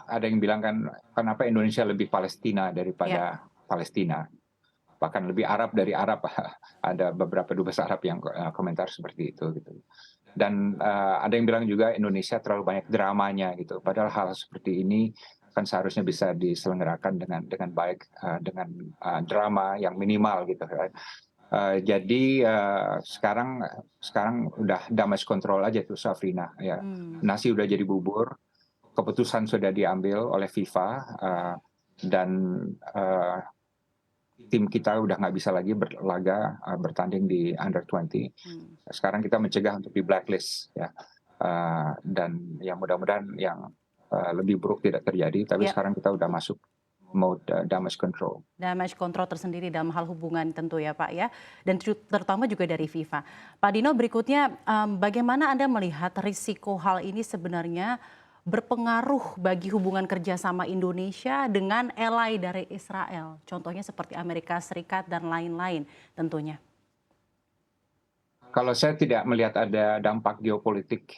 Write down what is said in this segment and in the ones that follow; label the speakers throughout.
Speaker 1: Ada yang bilang kan, kenapa Indonesia lebih Palestina
Speaker 2: Ya,
Speaker 1: daripada Palestina, bahkan lebih Arab dari Arab. Ada beberapa dubes Arab yang komentar seperti itu gitu. Dan ada yang bilang juga Indonesia terlalu banyak dramanya gitu. Padahal hal seperti ini kan seharusnya bisa diselenggarakan dengan baik, dengan drama yang minimal gitu kan. Jadi sekarang sekarang udah damage control aja tuh Safrina ya.
Speaker 2: mmm,
Speaker 1: Nasi udah jadi bubur, keputusan sudah diambil oleh FIFA, dan uh, tim kita udah nggak bisa lagi berlaga, bertanding di under 20.
Speaker 2: mmm,
Speaker 1: Sekarang kita mencegah untuk di blacklist ya. Dan yang mudah-mudahan yang lebih buruk tidak terjadi. Tapi
Speaker 2: ya,
Speaker 1: sekarang kita udah masuk mode damage control.
Speaker 2: damage control tersendiri dalam hal hubungan tentu ya, Pak, ya, dan terutama juga dari FIFA. Pak Dino berikutnya, bagaimana Anda melihat risiko hal ini sebenarnya berpengaruh bagi hubungan kerjasama Indonesia dengan ally dari Israel? Contohnya seperti Amerika Serikat dan lain-lain tentunya.
Speaker 1: Kalau saya tidak melihat ada dampak geopolitik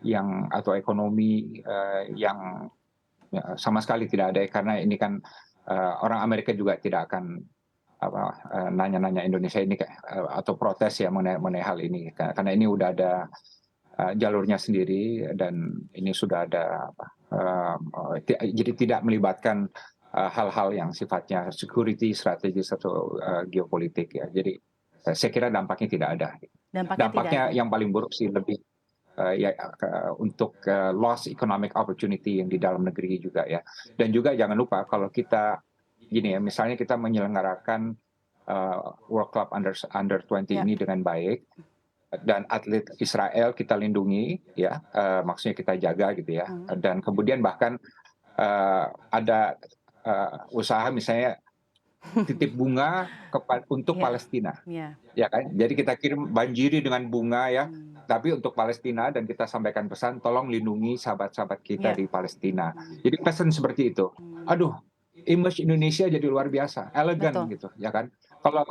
Speaker 1: yang atau ekonomi yang ya, sama sekali tidak ada, karena ini kan orang Amerika juga tidak akan nanya-nanya Indonesia ini atau protes ya mengenai hal ini, karena ini udah ada jalurnya sendiri dan ini sudah ada jadi tidak melibatkan hal-hal yang sifatnya security, strategis atau geopolitik ya. Jadi saya kira dampaknya tidak ada.
Speaker 2: Dampaknya tidak
Speaker 1: Dampaknya
Speaker 2: ada.
Speaker 1: yang paling buruk sih lebih ya untuk loss economic opportunity yang di dalam negeri juga ya. Dan juga jangan lupa kalau kita gini ya, misalnya kita menyelenggarakan World Cup under 20
Speaker 2: Ya,
Speaker 1: ini dengan baik dan atlet Israel kita lindungi ya, maksudnya kita jaga gitu ya.
Speaker 2: mmm,
Speaker 1: Dan kemudian bahkan ada usaha misalnya titip bunga untuk
Speaker 2: iya,
Speaker 1: Palestina.
Speaker 2: iya,
Speaker 1: Ya kan? Jadi kita kirim banjiri dengan bunga ya,
Speaker 2: mmm,
Speaker 1: tapi untuk Palestina, dan kita sampaikan pesan tolong lindungi sahabat-sahabat kita
Speaker 2: iya,
Speaker 1: di Palestina.
Speaker 2: mmm,
Speaker 1: Jadi pesan seperti itu.
Speaker 2: mmm,
Speaker 1: Aduh, image Indonesia jadi luar biasa, elegan
Speaker 2: betul,
Speaker 1: gitu, ya kan. Kalau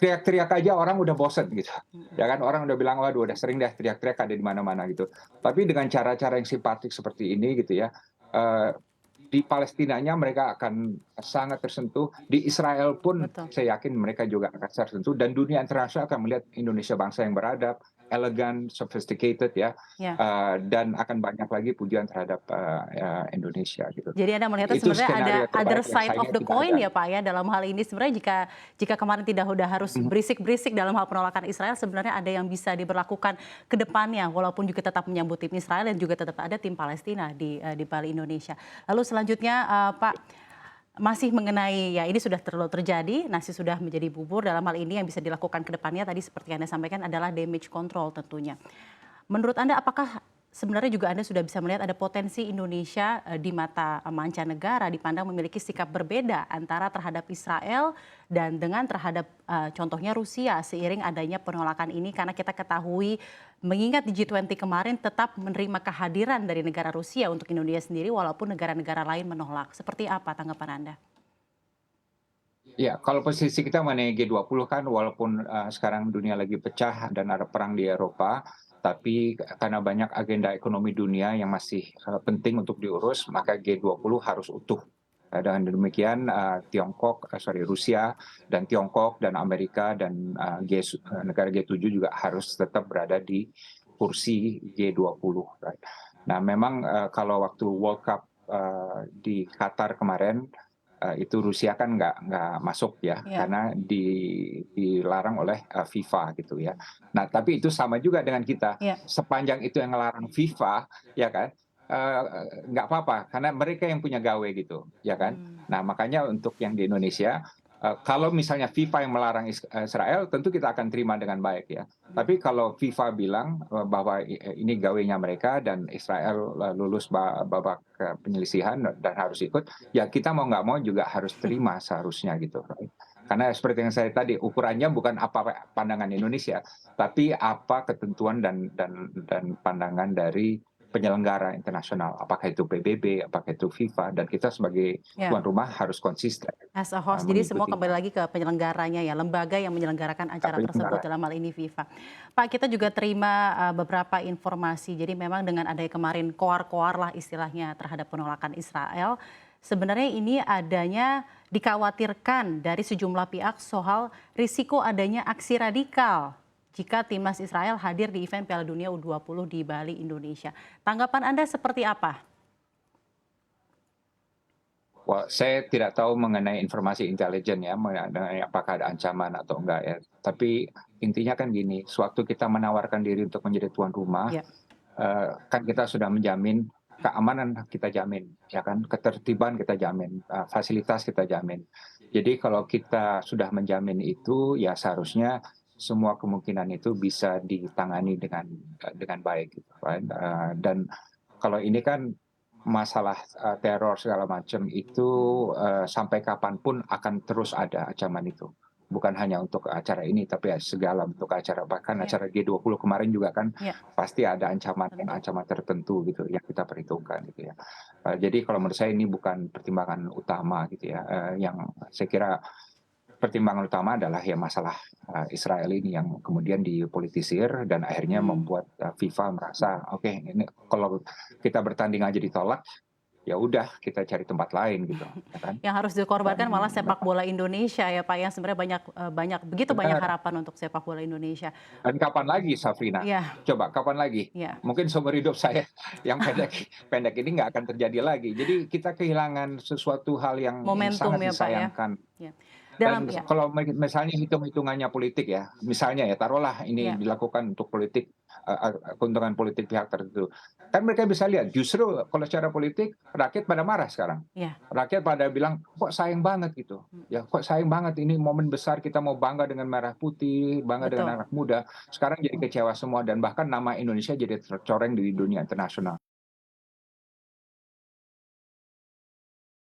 Speaker 1: teriak-teriak aja orang udah bosen gitu,
Speaker 2: mhm,
Speaker 1: ya kan. Orang udah bilang, waduh udah sering deh teriak-teriak ada di mana-mana gitu. Tapi dengan cara-cara yang simpatik seperti ini gitu ya, eh, di Palestinanya mereka akan sangat tersentuh, di Israel pun
Speaker 2: betul,
Speaker 1: saya yakin mereka juga akan tersentuh, dan dunia internasional akan melihat Indonesia bangsa yang beradab, elegan, sophisticated ya,
Speaker 2: ya.
Speaker 1: dan akan banyak lagi pujian terhadap Indonesia gitu.
Speaker 2: Jadi Anda melihatnya
Speaker 1: Itu
Speaker 2: sebenarnya ada
Speaker 1: skenario
Speaker 2: other
Speaker 1: terbaik yang
Speaker 2: side of
Speaker 1: sayangnya
Speaker 2: the
Speaker 1: tidak
Speaker 2: coin
Speaker 1: ada.
Speaker 2: ya Pak ya dalam hal ini sebenarnya jika jika kemarin tidak udah harus
Speaker 1: Mhm.
Speaker 2: berisik-berisik dalam hal penolakan Israel sebenarnya ada yang bisa diberlakukan ke depannya walaupun juga tetap menyambut tim Israel dan juga tetap ada tim Palestina di Bali Indonesia. Lalu selanjutnya Pak masih mengenai ya ini sudah terjadi, nasi sudah menjadi bubur dalam hal ini yang bisa dilakukan ke depannya tadi seperti yang Anda sampaikan adalah damage control tentunya. Menurut Anda apakah sebenarnya juga Anda sudah bisa melihat ada potensi Indonesia di mata mancanegara dipandang memiliki sikap berbeda antara terhadap Israel dan dengan terhadap contohnya Rusia seiring adanya penolakan ini karena kita ketahui mengingat di G20 kemarin tetap menerima kehadiran dari negara Rusia untuk Indonesia sendiri walaupun negara-negara lain menolak. Seperti apa tanggapan Anda?
Speaker 1: Ya, kalau posisi kita mengenai G20 kan walaupun sekarang dunia lagi pecah dan ada perang di Eropa, tapi karena banyak agenda ekonomi dunia yang masih penting untuk diurus, maka G20 harus utuh. Dengan demikian Rusia dan Tiongkok dan Amerika dan negara G7 juga harus tetap berada di kursi G20. Right? Nah, memang kalau waktu World Cup di Qatar kemarin, itu Rusia kan nggak masuk ya,
Speaker 2: Ya,
Speaker 1: karena dilarang oleh FIFA gitu ya. Nah, tapi itu sama juga dengan kita.
Speaker 2: ya,
Speaker 1: Sepanjang itu yang ngelarang FIFA, ya kan, eh, nggak apa-apa, karena mereka yang punya gawe gitu, ya kan.
Speaker 2: hmm,
Speaker 1: Nah, makanya untuk yang di Indonesia, kalau misalnya FIFA yang melarang Israel, tentu kita akan terima dengan baik ya.
Speaker 2: hmm,
Speaker 1: Tapi kalau FIFA bilang bahwa ini gawenya mereka dan Israel lulus babak penyelisihan dan harus ikut, ya kita mau nggak mau juga harus terima seharusnya gitu. Karena seperti yang saya tadi, ukurannya bukan apa pandangan Indonesia, tapi apa ketentuan dan pandangan dari penyelenggara internasional, apakah itu PBB, apakah itu FIFA, dan kita sebagai
Speaker 2: Ya.
Speaker 1: tuan rumah harus konsisten
Speaker 2: As a host, jadi semua kembali
Speaker 1: mengikutinya.
Speaker 2: lagi ke penyelenggaranya ya, lembaga yang menyelenggarakan acara
Speaker 1: Tapi
Speaker 2: tersebut
Speaker 1: negara
Speaker 2: dalam hal ini FIFA. Pak, kita juga terima beberapa informasi, jadi memang dengan adanya kemarin koar-koar lah istilahnya terhadap penolakan Israel, sebenarnya ini adanya dikhawatirkan dari sejumlah pihak soal risiko adanya aksi radikal jika timnas Israel hadir di event Piala Dunia U20 di Bali, Indonesia. Tanggapan Anda seperti apa?
Speaker 1: Wah, saya tidak tahu mengenai informasi intelijen ya, mengenai apakah ada ancaman atau enggak ya. Tapi intinya kan gini, sewaktu kita menawarkan diri untuk menjadi tuan rumah,
Speaker 2: Ya,
Speaker 1: kan kita sudah menjamin keamanan kita jamin, ya kan, ketertiban kita jamin, fasilitas kita jamin. Jadi kalau kita sudah menjamin itu, ya seharusnya semua kemungkinan itu bisa ditangani dengan baik, gitu kan. Dan kalau ini kan masalah teror segala macam itu sampai kapanpun akan terus ada ancaman itu. Bukan hanya untuk acara ini, tapi ya segala bentuk acara. Bahkan
Speaker 2: ya,
Speaker 1: acara G20 kemarin juga kan
Speaker 2: ya,
Speaker 1: pasti ada ancaman
Speaker 2: tentu.
Speaker 1: ancaman tertentu gitu yang kita perhitungkan gitu ya. Jadi kalau menurut saya ini bukan pertimbangan utama gitu ya. Yang saya kira pertimbangan utama adalah ya masalah Israel ini yang kemudian dipolitisir dan akhirnya
Speaker 2: Hmm.
Speaker 1: membuat FIFA merasa oke, ini kalau kita bertanding aja ditolak, ya udah kita cari tempat lain gitu, ya kan?
Speaker 2: Yang harus
Speaker 1: Dan
Speaker 2: dikorbankan malah sepak bola Indonesia ya Pak, yang sebenarnya begitu banyak
Speaker 1: benar.
Speaker 2: harapan untuk sepak bola Indonesia.
Speaker 1: Dan kapan lagi, Safrina?
Speaker 2: Iya,
Speaker 1: Coba kapan lagi?
Speaker 2: iya,
Speaker 1: Mungkin seumur hidup saya yang pendek pendek ini nggak akan terjadi lagi. Jadi kita kehilangan sesuatu hal yang
Speaker 2: momentum
Speaker 1: sangat
Speaker 2: ya Pak ya.
Speaker 1: disayangkan.
Speaker 2: Ya.
Speaker 1: Dan
Speaker 2: Dalam ya,
Speaker 1: kalau misalnya hitung-hitungannya politik ya, misalnya ya taruhlah ini
Speaker 2: ya,
Speaker 1: dilakukan untuk politik, keuntungan politik pihak tertentu. Kan mereka bisa lihat justru kalau secara politik rakyat pada marah sekarang.
Speaker 2: ya.
Speaker 1: Rakyat pada bilang, "Kok sayang banget," gitu. Ya, "Kok sayang banget ini momen besar kita mau bangga dengan merah putih, bangga dengan
Speaker 2: Betul.
Speaker 1: anak muda, sekarang jadi kecewa semua dan bahkan nama Indonesia jadi tercoreng di dunia internasional."